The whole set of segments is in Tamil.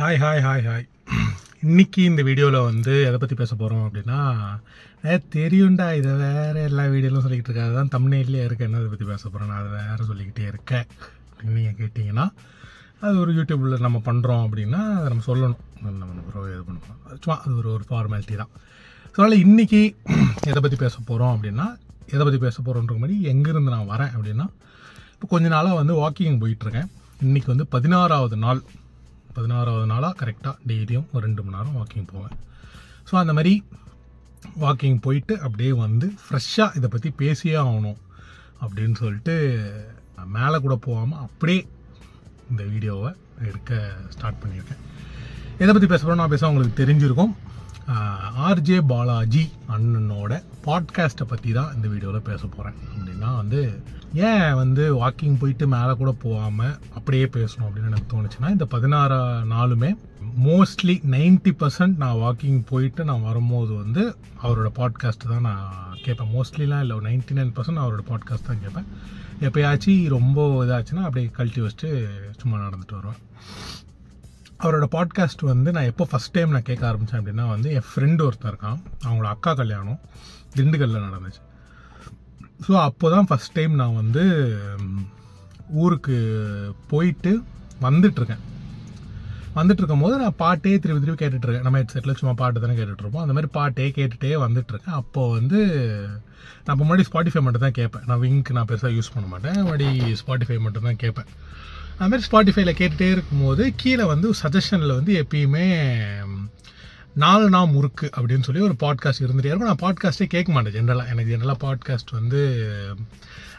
ஹாய் ஹாய் ஹாய் ஹாய் இன்னைக்கு இந்த வீடியோவில் வந்து எதை பற்றி பேச போகிறோம் அப்படின்னா, தெரியும்டா இதை வேறு எல்லா வீடியோலும் சொல்லிக்கிட்டு இருக்கேன், அதுதான் தமிழ்நிலையே இருக்கேன், என்ன அதை பற்றி பேச போகிறேன், நான் அதை வேறு சொல்லிக்கிட்டே இருக்கேன் அப்படின்னு நீங்கள் கேட்டிங்கன்னா, அது ஒரு யூடியூப்பில் நம்ம பண்ணுறோம் அப்படின்னா அதை நம்ம சொல்லணும், நம்ம இது பண்ணணும், சும்மா அது ஒரு ஃபார்மாலிட்டி தான். ஸோ அதனால் இன்றைக்கி எதை பற்றி பேச போகிறோம் அப்படின்னா, எதை பற்றி பேச போகிறோன்ற மாதிரி எங்கேருந்து நான் வரேன் அப்படின்னா, இப்போ கொஞ்ச நாளாக வந்து வாக்கிங் போயிட்டுருக்கேன். இன்றைக்கி வந்து 16வது நாளாக கரெக்டாக டெய்லியும் ஒரு 2 மணி நேரம் வாக்கிங் போவேன். ஸோ அந்த மாதிரி வாக்கிங் போயிட்டு அப்படியே வந்து ஃப்ரெஷ்ஷாக இதை பற்றி பேசியே ஆகணும் அப்படின்னு சொல்லிட்டு மேலே கூட போகாமல் அப்படியே இந்த வீடியோவை எடுக்க ஸ்டார்ட் பண்ணியிருக்கேன். எதை பற்றி பேச போகிறோம் நான் பேச உங்களுக்கு தெரிஞ்சிருக்கும். ஆர்ஜே பாலாஜி அண்ணனோட பாட்காஸ்ட்டை பற்றி தான் இந்த வீடியோவில் பேச போகிறேன். அப்படின்னா வந்து ஏன் வந்து வாக்கிங் போயிட்டு மேலே கூட போகாமல் அப்படியே பேசணும் அப்படின்னு எனக்கு தோணுச்சுன்னா, இந்த 16 நாளுமே மோஸ்ட்லி 90% நான் வாக்கிங் போயிட்டு நான் வரும்போது வந்து அவரோட பாட்காஸ்ட்டு தான் நான் கேட்பேன். மோஸ்ட்லிலாம் இல்லை, 99% அவரோட பாட்காஸ்ட் தான் கேட்பேன். எப்போயாச்சும் ரொம்ப இதாச்சுன்னா அப்படியே கழட்டி வச்சுட்டு சும்மா நடந்துட்டு வருவேன். அவரோட பாட்காஸ்ட் வந்து நான் எப்போ ஃபஸ்ட் டைம் நான் கேட்க ஆரம்பித்தேன் அப்படின்னா வந்து என் ஃப்ரெண்டு ஒருத்தர் இருக்கான், அவங்களோட அக்கா கல்யாணம் திண்டுக்கல்லில் நடந்துச்சு. ஸோ அப்போ தான் ஃபஸ்ட் டைம் நான் வந்து ஊருக்கு போயிட்டு வந்துட்டுருக்கும் போது நான் பாட்டே திருப்பி கேட்டுட்ருக்கேன். நம்ம ஹெட்செட்டில் சும்மா பாட்டு தானே கேட்டுட்ருப்போம், அந்த மாதிரி பாட்டே கேட்டுகிட்டே வந்துட்டுருக்கேன். அப்போது வந்து நான் இப்போ முன்னாடி ஸ்பாட்டிஃபை மட்டும் தான் கேட்பேன், நான் விங்க் நான் பெருசாக யூஸ் பண்ண மாட்டேன், முன்னாடி ஸ்பாட்டிஃபை மட்டும் தான் கேட்பேன். அதுமாதிரி ஸ்பாட்டிஃபைல கேட்டுகிட்டே இருக்கும்போது கீழே வந்து சஜஷனில் வந்து எப்பயுமே 4 நா முறுக்கு அப்படின்னு சொல்லி ஒரு பாட்காஸ்ட் இருந்துகிட்டே இருக்கும். நான் பாட்காஸ்ட்டே கேட்க மாட்டேன் ஜென்ரலாக, எனக்கு ஜென்ரலாக பாட்காஸ்ட் வந்து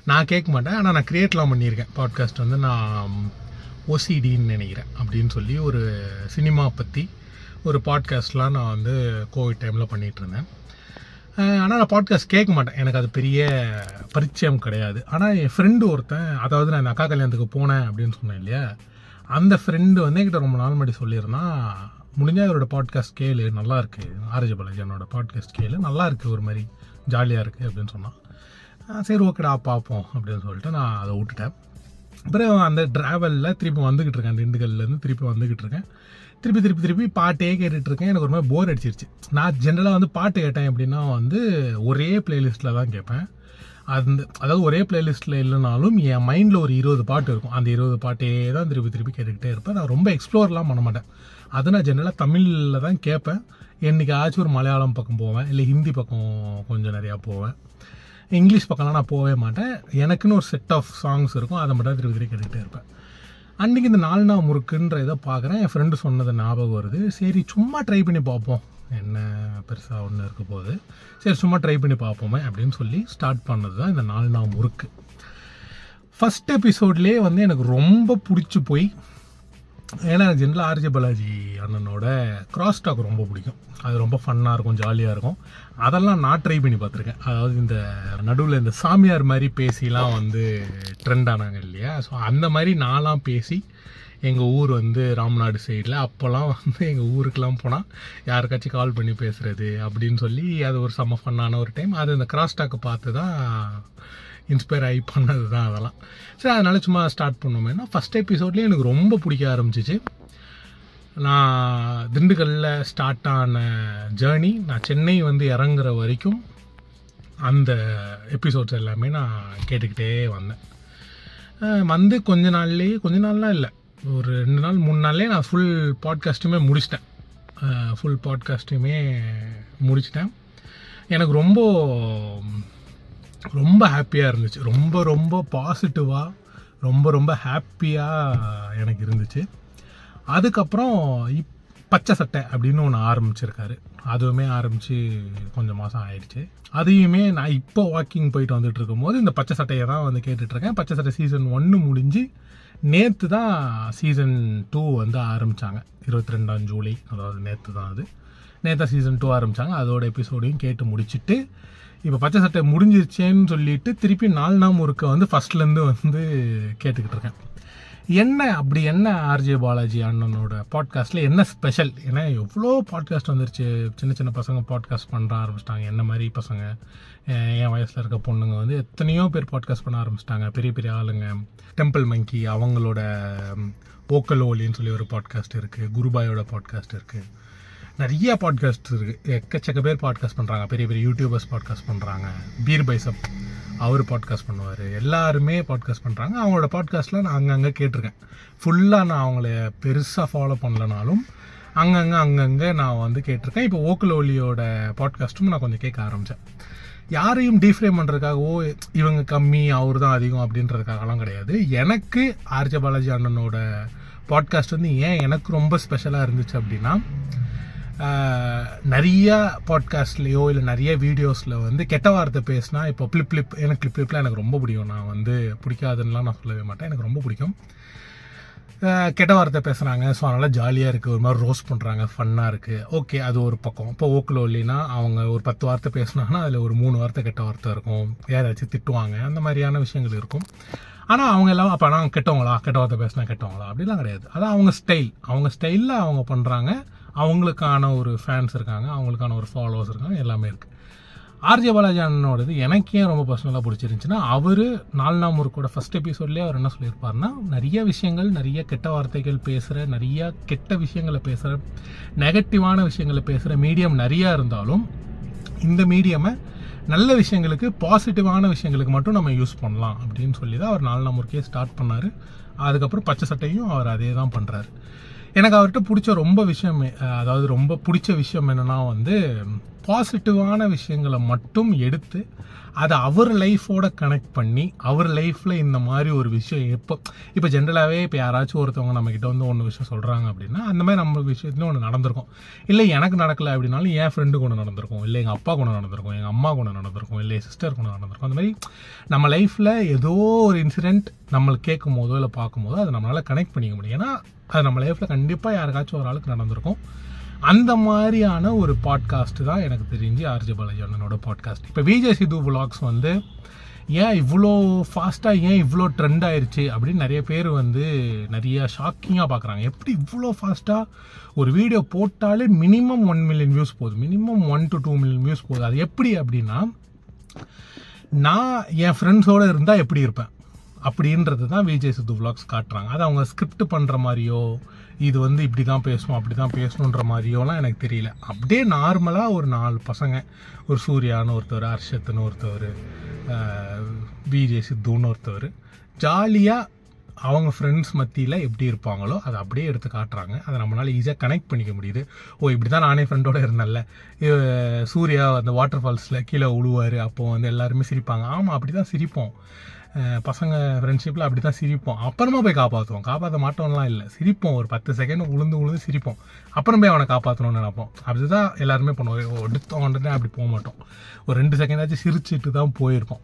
நான் கேட்க மாட்டேன். ஆனால் நான் க்ரியேட்லாம் பண்ணியிருக்கேன் பாட்காஸ்ட் வந்து, நான் ஓசிடின்னு நினைக்கிறேன் அப்படின்னு சொல்லி ஒரு சினிமா பற்றி ஒரு பாட்காஸ்ட்லாம் நான் வந்து கோவிட் டைமில் பண்ணிகிட்டு இருந்தேன். ஆனால் நான் பாட்காஸ்ட் கேட்க மாட்டேன், எனக்கு அது பெரிய பரிச்சயம் கிடையாது. ஆனால் என் ஃப்ரெண்டு ஒருத்தன், அதாவது நான் இந்த அக்கா கல்யாணத்துக்கு போனேன் அப்படின்னு சொன்னேன் இல்லையா, அந்த ஃப்ரெண்டு வந்து என்கிட்ட ரொம்ப நாள் முன்னாடி சொல்லியிருந்தான், முடிஞ்சால் இவரோட பாட்காஸ்ட் கேளு, நல்லாயிருக்கு, ஆர்ஜே பாலாஜி என்னோட பாட்காஸ்ட் கேளு, நல்லாயிருக்கு, ஒரு மாதிரி ஜாலியாக இருக்குது அப்படின்னு சொன்னான். சரி ஓகேடா பார்ப்போம் அப்படின்னு சொல்லிட்டு நான் அதை விட்டுட்டேன். அப்புறம் அந்த ட்ராவலில் திருப்பி வந்துக்கிட்டு இருக்கேன், திண்டுக்கல்லேருந்து திருப்பி வந்துக்கிட்டு இருக்கேன். திருப்பி பாட்டே கேட்டுட்ருக்கேன். எனக்கு ஒரு மாதிரி போர் அடிச்சிருச்சு. நான் ஜென்ரலாக வந்து பாட்டு கேட்டேன் அப்படின்னா வந்து ஒரே பிளேலிஸ்ட்டில் தான் கேட்பேன். அதாவது ஒரே பிளேலிஸ்ட்டில் இல்லைனாலும் என் மைண்டில் ஒரு 20 பாட்டு இருக்கும், அந்த 20 பாட்டே தான் திருப்பி கேட்டுக்கிட்டே இருப்பேன். நான் ரொம்ப எக்ஸ்ப்ளோர்லாம் பண்ண மாட்டேன், அது நான் ஜென்ரலாக தமிழில் தான் கேட்பேன். என்றைக்காச்சும் ஒரு மலையாளம் பக்கம் போவேன், இல்லை ஹிந்தி பக்கம் கொஞ்சம் நிறையா போவேன், இங்கிலீஷ் பக்கம்லாம் நான் போகவே மாட்டேன். எனக்குன்னு ஒரு செட் ஆஃப் சாங்ஸ் இருக்கும், அதை மட்டும் திருப்பி கேட்டுக்கிட்டே இருப்பேன். அன்றைக்கி இந்த 4 நா முறுக்குன்ற இதை பார்க்குறேன், என் ஃப்ரெண்டு சொன்னது ஞாபகம் வருது. சரி சும்மா ட்ரை பண்ணி பார்ப்போம், என்ன பெருசாக ஒன்று இருக்க போகுது, சரி சும்மா ட்ரை பண்ணி பார்ப்போமே அப்படின்னு சொல்லி ஸ்டார்ட் பண்ணது தான் இந்த 4 நா முறுக்கு. ஃபஸ்ட் எபிசோட்லேயே வந்து எனக்கு ரொம்ப பிடிச்சி போய், ஏன்னா எனக்கு ஜென்ரலாக ஆர்ஜே பாலாஜி அண்ணனோட கிராஸ் டாக் ரொம்ப பிடிக்கும், அது ரொம்ப ஃபன்னாக இருக்கும், ஜாலியாக இருக்கும். அதெல்லாம் நான் ட்ரை பண்ணி பார்த்துருக்கேன். அதாவது இந்த நடுவில் இந்த சாமியார் மாதிரி பேசிலாம் வந்து ட்ரெண்ட் ஆனாங்க இல்லையா, ஸோ அந்த மாதிரி நான்லாம் பேசி எங்கள் ஊர் வந்து ராம்நாடு சைடில் அப்போல்லாம் வந்து எங்கள் ஊருக்கெலாம் போனால் யாருக்காச்சும் கால் பண்ணி பேசுகிறது அப்படின்னு சொல்லி அது ஒரு செம்ம ஃபன்னான ஒரு டைம். அது இந்த கிராஸ் டாக்கை பார்த்து தான் இன்ஸ்பயர் ஆகி பண்ணது தான் அதெல்லாம். சரி அதனால் சும்மா ஸ்டார்ட் பண்ணோமேனா ஃபஸ்ட் எபிசோட்லேயே எனக்கு ரொம்ப பிடிக்க ஆரம்பிச்சிச்சு. நான் திண்டுக்கல்லில் ஸ்டார்ட் ஆன ஜேர்னி, நான் சென்னை வந்து இறங்குற வரைக்கும் அந்த எபிசோட்ஸ் எல்லாமே நான் கேட்டுக்கிட்டே வந்தேன். வந்து கொஞ்ச நாள்லாம் இல்லை, ஒரு 2 நாள் 3 நாள்லேயே நான் ஃபுல் பாட்காஸ்ட்டுமே முடிச்சிட்டேன். எனக்கு ரொம்ப ஹாப்பியாக இருந்துச்சு, ரொம்ப பாசிட்டிவாக ரொம்ப ஹாப்பியாக எனக்கு இருந்துச்சு. அதுக்கப்புறம் பச்சை சட்டை அப்படின்னு ஒன்று ஆரம்பிச்சிருக்காரு, அதுவுமே ஆரம்பித்து கொஞ்சம் மாதம் ஆயிடுச்சு. அதையுமே நான் இப்போ வாக்கிங் போயிட்டு வந்துட்டு இருக்கும்போது இந்த பச்சை சட்டையை தான் வந்து கேட்டுட்ருக்கேன். பச்சை சட்டை சீசன் 1 முடிஞ்சு நேற்று தான் சீசன் 2 வந்து ஆரம்பித்தாங்க, 22 ஜூலை, அதாவது நேற்று தான் சீசன் 2 ஆரம்பித்தாங்க. அதோட எபிசோடையும் கேட்டு முடிச்சுட்டு இப்போ பச்சை சட்டை முடிஞ்சிருச்சேன்னு சொல்லிட்டு திருப்பி 4 நா முறுக்க வந்து ஃபஸ்ட்லேருந்து வந்து கேட்டுக்கிட்டு இருக்கேன். என்ன ஆர்ஜே பாலாஜி அண்ணனோட பாட்காஸ்ட்டில் என்ன ஸ்பெஷல்? ஏன்னா எவ்வளோ பாட்காஸ்ட் வந்துருச்சு, சின்ன சின்ன பசங்க பாட்காஸ்ட் பண்ண ஆரம்பிச்சிட்டாங்க. என்ன மாதிரி பசங்க, என் வயசில் இருக்க பொண்ணுங்க வந்து எத்தனையோ பேர் பாட்காஸ்ட் பண்ண ஆரம்பிச்சிட்டாங்க. பெரிய பெரிய ஆளுங்க, டெம்பிள் மங்கி அவங்களோட ஓக்கல் ஓலின்னு சொல்லி ஒரு பாட்காஸ்ட் இருக்குது, குருபாயோட பாட்காஸ்ட் இருக்குது, நிறைய பாட்காஸ்ட் இருக்குது, எக்கச்சக்க பேர் பாட்காஸ்ட் பண்ணுறாங்க. பெரிய பெரிய யூடியூபர்ஸ் பாட்காஸ்ட் பண்ணுறாங்க. பீர் பைசப் அவர் பாட்காஸ்ட் பண்ணுவார். எல்லாருமே பாட்காஸ்ட் பண்ணுறாங்க. அவங்களோட பாட்காஸ்ட்டில் நான் அங்கங்கே கேட்டிருக்கேன். ஃபுல்லாக நான் அவங்கள பெருசாக ஃபாலோ பண்ணலனாலும் அங்கங்கே நான் வந்து கேட்டிருக்கேன். இப்போ ஓக்கல் ஓலியோட பாட்காஸ்ட்டும் நான் கொஞ்சம் கேட்க ஆரம்பித்தேன். யாரையும் டீஃப்ரேம் பண்ணுறதுக்காக இவங்க கம்மி அவர் தான் அதிகம் அப்படின்றதுக்காகலாம் கிடையாது. எனக்கு ஆர்ஜே பாலாஜி அண்ணனோட பாட்காஸ்ட் வந்து ஏன் எனக்கு ரொம்ப ஸ்பெஷலாக இருந்துச்சு அப்படின்னா, நிறைய பாட்காஸ்ட்லேயோ இல்லை நிறைய வீடியோஸில் வந்து கெட்ட வார்த்தை பேசினா, இப்போ எனக்கு கிளிப்லாம் எனக்கு ரொம்ப பிடிக்கும். நான் வந்து பிடிக்காதுன்னெலாம் நான் சொல்லவே மாட்டேன், எனக்கு ரொம்ப பிடிக்கும். கெட்ட வார்த்தை பேசுகிறாங்க, ஸோ அதனால் ஜாலியாக இருக்குது, ஒரு மாதிரி ரோஸ்ட் பண்ணுறாங்க, ஃபன்னாக இருக்குது. ஓகே, அது ஒரு பக்கம். இப்போ ஓக்கல் ஓலினா அவங்க ஒரு 10 வார்த்தை பேசுனாங்கன்னா அதில் ஒரு 3 வார்த்தை கெட்ட வார்த்தை இருக்கும், யாராச்சும் திட்டுவாங்க, அந்த மாதிரியான விஷயங்கள் இருக்கும். ஆனால் அவங்க எல்லாம் அப்போ நான் கெட்ட வார்த்தை பேசினா கெட்டவங்களா அப்படிலாம் கிடையாது. அதான் அவங்க ஸ்டைலில் அவங்க பண்ணுறாங்க. அவங்களுக்கான ஒரு ஃபேன்ஸ் இருக்காங்க, அவங்களுக்கான ஒரு ஃபாலோவர்ஸ் இருக்காங்க, எல்லாமே இருக்குது. ஆர்ஜே பாலாஜி அண்ணனோடது எனக்கு ஏன் ரொம்ப பர்சனலாக பிடிச்சிருந்துச்சுன்னா, அவர் 4 நாள் முறுக்கோட ஃபர்ஸ்ட் எபிசோட்லேயே அவர் என்ன சொல்லியிருப்பாருன்னா, நிறைய விஷயங்கள், நிறைய கெட்ட வார்த்தைகள் பேசுகிற, நிறைய கெட்ட விஷயங்களை பேசுகிற, நெகட்டிவான விஷயங்களை பேசுகிற மீடியம் நிறையா இருந்தாலும், இந்த மீடியமை நல்ல விஷயங்களுக்கு, பாசிட்டிவான விஷயங்களுக்கு மட்டும் நம்ம யூஸ் பண்ணலாம் அப்படின்னு சொல்லி தான் அவர் 4 நாள் முறுக்கே ஸ்டார்ட் பண்ணார். அதுக்கப்புறம் பச்சை சட்டையும் அவர் அதே தான் பண்ணுறாரு. எனக்கு அவர்கிட்ட பிடிச்ச ரொம்ப பிடிச்ச விஷயம் என்னென்னா வந்து, பாசிட்டிவான விஷயங்களை மட்டும் எடுத்து அதை அவர் லைஃபோட கனெக்ட் பண்ணி, அவர் லைஃப்பில் இந்த மாதிரி ஒரு விஷயம் இப்போ ஜென்ரலாகவே இப்போ யாராச்சும் ஒருத்தவங்க நம்மக்கிட்ட வந்து ஒன்று விஷயம் சொல்கிறாங்க அப்படின்னா, அந்த மாதிரி நம்ம விஷயத்துலையும் ஒன்று நடந்திருக்கும். இல்லை எனக்கு நடக்கலை அப்படின்னாலும் என் ஃப்ரெண்டுக்கு ஒன்று நடந்திருக்கும், இல்லை எங்கள் அப்பா ஒன்று நடந்திருக்கும், எங்கள் அம்மா ஒன்று நடந்திருக்கும், இல்லை என் சிஸ்டருக்கு ஒன்று நடந்திருக்கும். அந்த மாதிரி நம்ம லைஃப்பில் ஏதோ ஒரு இன்சிடெண்ட் நம்மளுக்கு கேட்கும் போதோ இல்லை பார்க்கும் போதோ அதை நம்மளால் கனெக்ட் பண்ணிக்க முடியும். ஏன்னா அது நம்ம லைஃப்பில் கண்டிப்பாக யாருக்காச்சும் ஒரு ஆளுக்கு நடந்திருக்கும். அந்த மாதிரியான ஒரு பாட்காஸ்ட் தான் எனக்கு தெரிஞ்சு ஆர்ஜே பாலாஜி அண்ணனோட பாட்காஸ்ட். இப்போ விஜய் சித்து விலாக்ஸ் வந்து ஏன் இவ்வளோ ஃபாஸ்ட்டாக, ஏன் இவ்வளோ ட்ரெண்ட் ஆயிடுச்சு அப்படின்னு நிறைய பேர் வந்து நிறைய ஷாக்கிங்காக பார்க்குறாங்க. எப்படி இவ்வளோ ஃபாஸ்ட்டாக ஒரு வீடியோ போட்டாலே மினிமம் 1 மில்லியன் வியூஸ் போகுது, மினிமம் 1 to 2 மில்லியன் வியூஸ் போகுது. அது எப்படி அப்படின்னா, நான் என் ஃப்ரெண்ட்ஸோடு இருந்தால் எப்படி இருப்பேன் அப்படின்றது தான் விஜய் சித்து விலாக்ஸ் காட்டுறாங்க. அது அவங்க ஸ்கிரிப்ட் பண்ணுற மாதிரியோ, இது வந்து இப்படி தான் பேசணும் அப்படி தான் பேசணுன்ற மாதிரியோலாம் எனக்கு தெரியல. அப்படியே நார்மலாக ஒரு 4 பசங்க, ஒரு சூர்யான்னு ஒருத்தவர், ஹர்ஷத்துன்னு ஒருத்தவர், விஜய் சித்துன்னு ஒருத்தவர், ஜாலியாக அவங்க ஃப்ரெண்ட்ஸ் மத்தியில் எப்படி இருப்பாங்களோ அதை அப்படியே எடுத்து காட்டுறாங்க. அதை நம்மளால் ஈஸியாக கனெக்ட் பண்ணிக்க முடியுது. இப்படி தான் நானே ஃப்ரெண்டோடு இருந்தேன்ல, சூர்யா அந்த வாட்டர் ஃபால்ஸில் கீழே விழுவார், அப்போது வந்து எல்லாருமே சிரிப்பாங்க. ஆமாம், அப்படி தான் சிரிப்போம், பசங்க ஃப்ரெண்ட்ஷிப்பில் அப்படி தான் சிரிப்போம். அப்புறமா போய் காப்பாற்ற மாட்டோம்லாம் இல்லை, சிரிப்போம், ஒரு 10 செகண்ட் உழுந்து சிரிப்போம், அப்புறம் போய் அவனை காப்பாற்றணும்னு நினைப்போம். அப்படிதான் எல்லாருமே பண்ணுவோம். எடுத்தோன்ட்டு அப்படி போக மாட்டோம், ஒரு 2 செகண்டாச்சும் சிரிச்சுட்டு தான் போயிருப்போம்.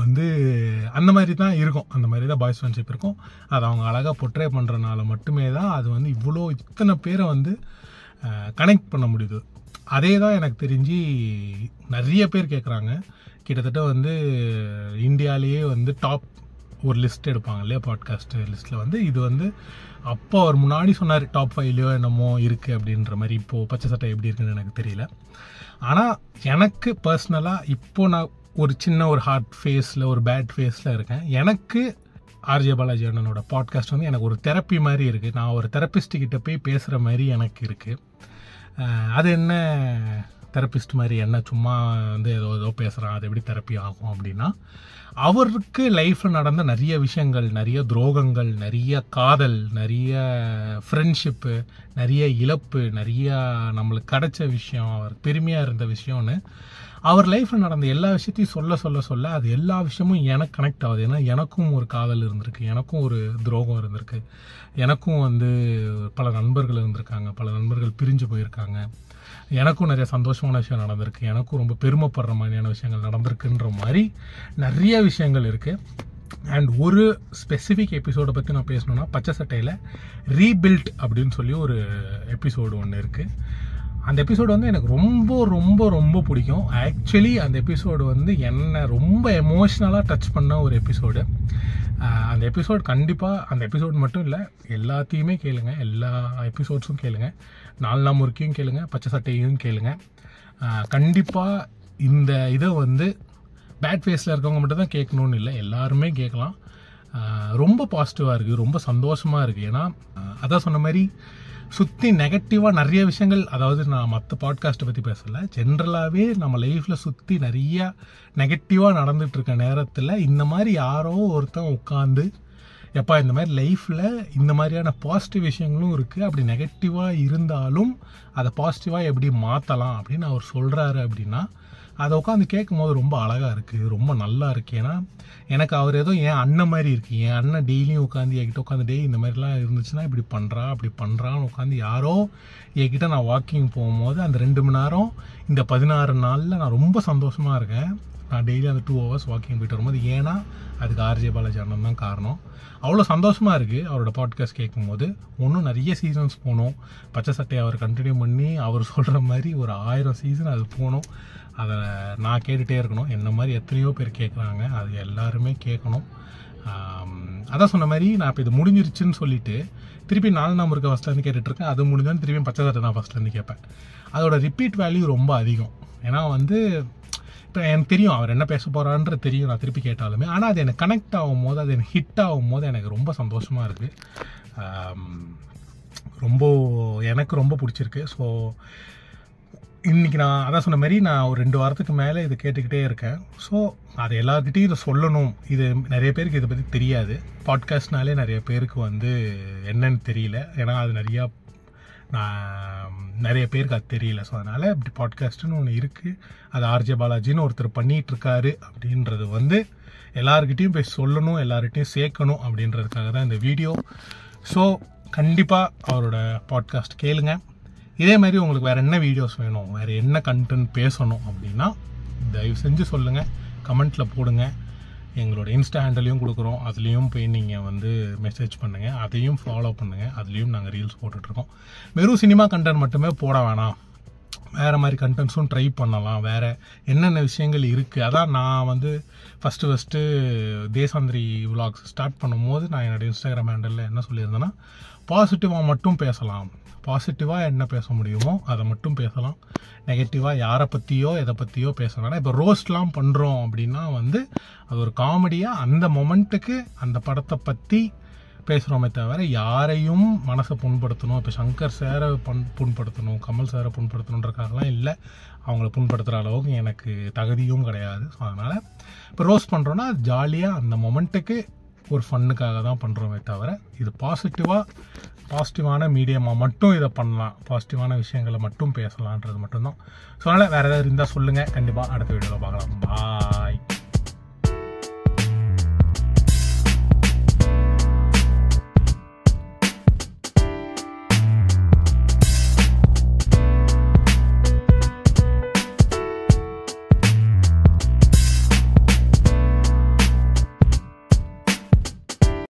வந்து அந்த மாதிரி தான் இருக்கும், அந்த மாதிரி தான் பாய்ஸ் ஃப்ரெண்ட்ஷிப் இருக்கும். அது அவங்க அழகாக பொட்ரே பண்ணுறதுனால மட்டுமே தான் அது வந்து இத்தனை பேரை வந்து கனெக்ட் பண்ண முடியுது. அதே தான் எனக்கு தெரிஞ்சு நிறைய பேர் கேட்குறாங்க. கிட்டத்தட்ட வந்து இந்தியாவிலேயே வந்து டாப் ஒரு லிஸ்ட் எடுப்பாங்க இல்லையா, பாட்காஸ்ட் லிஸ்ட்டில் வந்து இது வந்து அப்போ அவர் முன்னாடி சொன்னார் டாப் 5லையோ என்னமோ இருக்குது அப்படின்ற மாதிரி. இப்போது பச்சை சட்டை எப்படி இருக்குன்னு எனக்கு தெரியல. ஆனால் எனக்கு பர்சனலாக இப்போது நான் ஒரு ஹார்ட் ஃபேஸில், ஒரு பேட் ஃபேஸில் இருக்கேன். எனக்கு ஆர்ஜே பாலாஜி அண்ணனோட பாட்காஸ்ட் வந்து எனக்கு ஒரு தெரப்பி மாதிரி இருக்குது. நான் ஒரு தெரப்பிஸ்ட்டுக்கிட்ட போய் பேசுகிற மாதிரி எனக்கு இருக்குது. அது என்ன தெரப்பிஸ்ட் மாதிரி என்ன சும்மா வந்து ஏதோ பேசுகிறான், அது எப்படி தெரப்பி ஆகும் அப்படின்னா, அவருக்கு லைஃப்பில் நடந்த நிறைய விஷயங்கள், நிறைய துரோகங்கள், நிறைய காதல், நிறைய ஃப்ரெண்ட்ஷிப்பு, நிறைய இழப்பு, நிறைய நம்மளுக்கு கிடைச்ச விஷயம், அவர் பெருமையாக இருந்த விஷயம்னு அவர் லைஃப்பில் நடந்த எல்லா விஷயத்தையும் சொல்ல அது எல்லா விஷயமும் எனக்கு கனெக்ட் ஆகுது. ஏன்னா எனக்கும் ஒரு காதல் இருந்திருக்கு, எனக்கும் ஒரு துரோகம் இருந்திருக்கு, எனக்கும் வந்து பல நண்பர்கள் இருந்திருக்காங்க, பல நண்பர்கள் பிரிஞ்சு போயிருக்காங்க, எனக்கும் நிறைய சந்தோஷமான விஷயம் நடந்திருக்கு, எனக்கும் ரொம்ப பெருமைப்படுற மாதிரியான விஷயங்கள் நடந்திருக்குன்ற மாதிரி நிறைய விஷயங்கள் இருக்குது. அண்ட் ஒரு ஸ்பெசிஃபிக் எபிசோடை பற்றி நான் பேசணுன்னா, பச்சை சட்டையில் ரீபில்ட் அப்படின்னு சொல்லி ஒரு எபிசோடு ஒன்று இருக்குது. அந்த எபிசோடு வந்து எனக்கு ரொம்ப ரொம்ப ரொம்ப பிடிக்கும். ஆக்சுவலி அந்த எபிசோடு வந்து என்னை ரொம்ப எமோஷ்னலாக டச் பண்ண ஒரு எபிசோடு. அந்த எபிசோட் கண்டிப்பாக, அந்த எபிசோடு மட்டும் இல்லை, எல்லாத்தையுமே கேளுங்க, எல்லா எபிசோட்ஸும் கேளுங்க. 4 முறுக்கையும் கேளுங்க, பச்சை சட்டையும் கேளுங்க. கண்டிப்பாக இந்த இதை வந்து பேட் ஃபேஸில் இருக்கவங்க மட்டும் தான் கேட்கணுன்னு இல்லை, எல்லாருமே கேட்கலாம். ரொம்ப பாசிட்டிவாக இருக்குது, ரொம்ப சந்தோஷமாக இருக்குது. ஏன்னா அதான் சொன்ன மாதிரி சுற்றி நெகட்டிவாக நிறைய விஷயங்கள், அதாவது நான் மற்ற பாட்காஸ்ட்டை பற்றி பேசலை, ஜென்ரலாகவே நம்ம லைஃப்பில் சுற்றி நிறையா நெகட்டிவாக நடந்துகிட்ருக்க நேரத்தில் இந்த மாதிரி யாரோ ஒருத்தன் உட்காந்து எப்பா இந்த மாதிரி லைஃப்பில் இந்த மாதிரியான பாசிட்டிவ் விஷயங்களும் இருக்குது, அப்படி நெகட்டிவாக இருந்தாலும் அதை பாசிட்டிவாக எப்படி மாற்றலாம் அப்படின்னு அவர் சொல்கிறாரு அப்படின்னா அதை உட்காந்து கேட்கும் போது ரொம்ப அழகாக இருக்குது, ரொம்ப நல்லா இருக்குது. ஏன்னா எனக்கு அவர் ஏதோ என் அண்ணன் மாதிரி இருக்குது. என் அண்ணன் டெய்லியும் உட்காந்து என்கிட்ட உட்காந்து டே இந்த மாதிரிலாம் இருந்துச்சுன்னா இப்படி பண்ணுறா அப்படி பண்ணுறான்னு உட்காந்து யாரோ என்கிட்ட நான் வாக்கிங் போகும்போது அந்த 2 மணி நேரம் இந்த 16 நாளில் நான் ரொம்ப சந்தோஷமாக இருக்கேன். நான் டெய்லி அந்த 2 hours வாக்கிங் போயிட்டு வரும்போது, ஏன்னா அதுக்கு ஆர்ஜே பாலாஜி அண்ணன் தான் காரணம். அவ்வளோ சந்தோஷமாக இருக்குது அவரோட பாட்காஸ்ட் கேட்கும்போது. இன்னும் நிறைய சீசன்ஸ் போகணும். பச்சை சட்டையை அவர் கண்டினியூ பண்ணி அவர் சொல்கிற மாதிரி ஒரு 1000 சீசன் அது போகணும். அதை நான் கேட்டுகிட்டே இருக்கணும். என்ன மாதிரி எத்தனையோ பேர் கேட்குறாங்க, அது எல்லாருமே கேட்கணும். அதான் சொன்ன மாதிரி நான் இப்போ இது முடிஞ்சிருச்சுன்னு சொல்லிட்டு திருப்பி 4 முறுக்க ஃபஸ்ட்லேருந்து கேட்டுட்ருக்கேன். அது முடிஞ்சாலும் திருப்பி பச்சை சட்டை நான் ஃபஸ்ட்லேருந்து கேட்பேன். அதோட ரிப்பீட் வேல்யூ ரொம்ப அதிகம். ஏன்னா வந்து இப்போ எனக்கு தெரியும் அவர் என்ன பேச போகிறான்றது தெரியும் நான் திருப்பி கேட்டாலுமே. ஆனால் அது எனக்கு கனெக்ட் ஆகும் போது, அது எனக்கு ஹிட் ஆகும் போது எனக்கு ரொம்ப சந்தோஷமாக இருக்குது. எனக்கு ரொம்ப பிடிச்சிருக்கு. ஸோ இன்றைக்கி நான் அதான் சொன்ன மாதிரி நான் ஒரு 2 வாரத்துக்கு மேலே இது கேட்டுக்கிட்டே இருக்கேன். ஸோ அது எல்லாருக்கிட்டையும் இதை சொல்லணும். இது நிறைய பேருக்கு இதை பற்றி தெரியாது. பாட்காஸ்ட்னாலே நிறைய பேருக்கு வந்து என்னன்னு தெரியல. ஏன்னா அது நிறைய பேருக்கு அது தெரியல. ஸோ அதனால் இப்படி பாட்காஸ்ட்டுன்னு ஒன்று இருக்குது, அது ஆர்ஜே பாலாஜின்னு ஒருத்தர் பண்ணிகிட்ருக்காரு அப்படின்றது வந்து எல்லாருக்கிட்டையும் போய் சொல்லணும், எல்லார்கிட்டையும் சேர்க்கணும் அப்படின்றதுக்காக தான் இந்த வீடியோ. ஸோ கண்டிப்பாக அவரோட பாட்காஸ்ட் கேளுங்க. இதே மாதிரி உங்களுக்கு வேறு என்ன வீடியோஸ் வேணும், வேறு என்ன கண்டென்ட் பேசணும் அப்படின்னா தயவு செஞ்சு சொல்லுங்கள், கமெண்ட்டில் போடுங்க. எங்களோட இன்ஸ்டா ஹேண்டலையும் கொடுக்குறோம், அதுலேயும் போய் நீங்கள் வந்து மெசேஜ் பண்ணுங்கள், அதையும் ஃபாலோ பண்ணுங்கள். அதுலேயும் நாங்கள் ரீல்ஸ் போட்டுட்ருக்கோம். வெறும் சினிமா கண்டென்ட் மட்டுமே போட வேணாம், வேறு மாதிரி கண்டென்ட்ஸும் ட்ரை பண்ணலாம். வேறு என்னென்ன விஷயங்கள் இருக்குது. அதான் நான் வந்து ஃபஸ்ட்டு தேசாந்திரி விலாக்ஸ் ஸ்டார்ட் பண்ணும்போது நான் என்னோடய இன்ஸ்டாகிராம் ஹேண்டலில் என்ன சொல்லியிருந்தேன்னா, பாசிட்டிவாக மட்டும் பேசலாம், பாசிட்டிவாக என்ன பேச முடியுமோ அதை மட்டும் பேசலாம். நெகட்டிவாக யாரை பற்றியோ எதை பற்றியோ பேச வேணாம். இப்போ ரோஸ்ட்லாம் பண்ணுறோம் அப்படின்னா வந்து அது ஒரு காமெடியாக அந்த மொமெண்ட்டுக்கு அந்த படத்தை பற்றி பேசுகிறோமே தவிர யாரையும் மனசை புண்படுத்தணும், இப்போ சங்கர் சாரை புண்படுத்தணும், கமல் சாரை புண்படுத்தணுன்றக்காகலாம் இல்லை. அவங்கள புண்படுத்துகிற அளவுக்கு எனக்கு தகுதியும் கிடையாது. ஸோ அதனால் இப்போ ரோஸ்ட் பண்ணுறோன்னா ஜாலியாக அந்த மொமெண்ட்டுக்கு ஒரு ஃபன்னுக்காக தான் பண்ணுறோமே தவிர இது பாசிட்டிவான மீடியமாக மட்டும் இதை பண்ணலாம், பாசிட்டிவான விஷயங்களை மட்டும் பேசலான்றது மட்டும்தான். ஸோ அதனால் வேறு ஏதாவது இருந்தால் சொல்லுங்கள், கண்டிப்பாக அடுத்த வீடியோவில் பார்க்கலாம்.